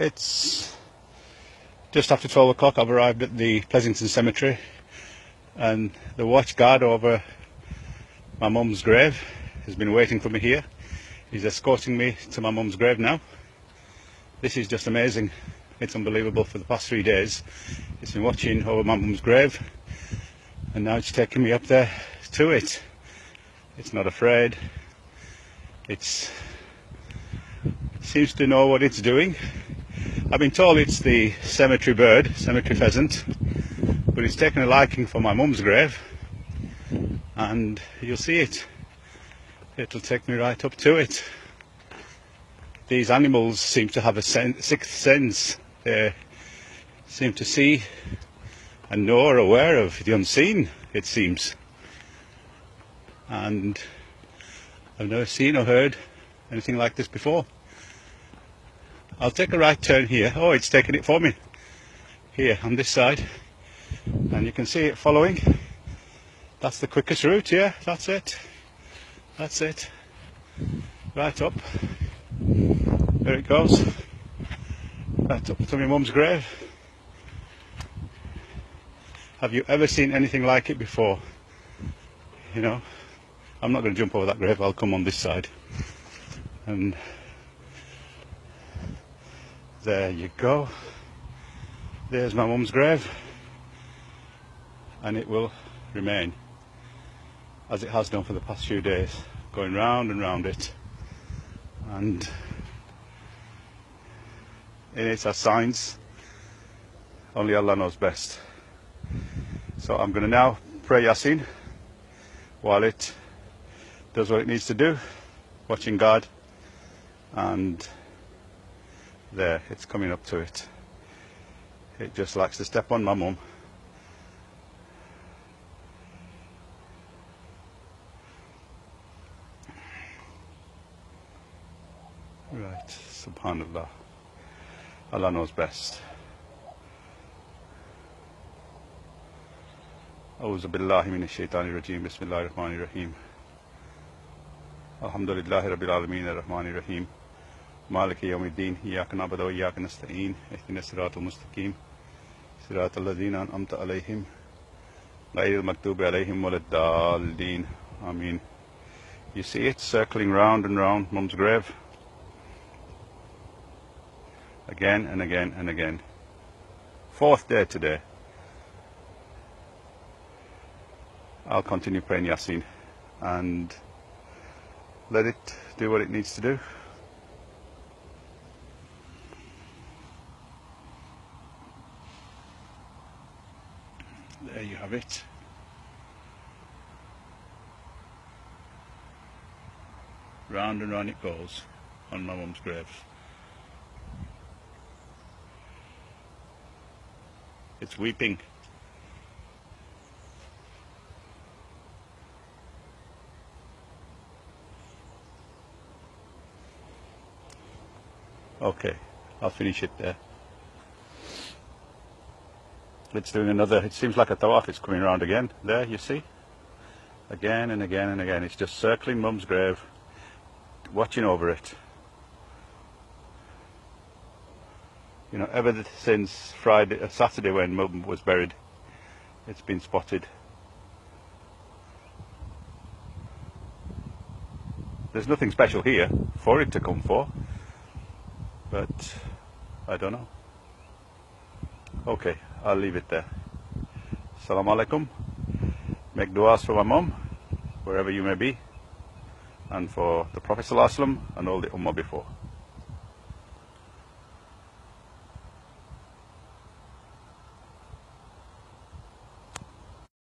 It's just after 12 o'clock. I've arrived at the Pleasington Cemetery, and the watch guard over my mum's grave has been waiting for me here. He's escorting me to my mum's grave now. This is just amazing. It's unbelievable. For the past 3 days it's been watching over my mum's grave, and now it's taking me up there to it. It's not afraid. It seems to know what it's doing. I've been told it's the cemetery bird, cemetery pheasant, but it's taken a liking for my mum's grave, and you'll see it. It'll take me right up to it. These animals seem to have a sixth sense. They seem to see and know or aware of the unseen, it seems. And I've never seen or heard anything like this before. I'll take a right turn here. Oh, it's taking it for me. Here, on this side. And you can see it following. That's the quickest route, yeah, that's it. That's it. Right up. There it goes. Right up to my mum's grave. Have you ever seen anything like it before? You know, I'm not going to jump over that grave, I'll come on this side. And there you go. There's my mum's grave, and it will remain as it has done for the past few days, going round and round it. And in it are signs. Only Allah knows best. So I'm going to now pray Yasin while it does what it needs to do, watching God. And there, it's coming up to it. It just likes to step on my mum. Right, subhanallah. Allah knows best. A'udhu billahi minash shaitani rajim. Bismillahir rahmanir rahim. Alhamdulillahi rabbil alameen ar-rahmanir rahim. Maliki yawmiddin. Iyyaka na'budu wa iyyaka nasta'in. Ihdinas siratal mustaqim. Siratal ladzina an'amta alayhim ghayril maghdubi alayhim waladdallin. Ameen. You see it circling round and round mum's grave. Again and again and again. 4th day today. I'll continue praying Yasin and let it do what it needs to do. There you have it. Round and round it goes on my mum's grave. It's weeping. Okay, I'll finish it there. It's doing another, it seems like a tawaf, it's coming around again. There, you see? Again and again and again. It's just circling mum's grave, watching over it. You know, ever since Saturday when mum was buried, it's been spotted. There's nothing special here for it to come for, but I don't know. Okay, I'll leave it there. Assalamu alaikum. Make du'as for my mum, wherever you may be, and for the Prophet ﷺ and all the Ummah before.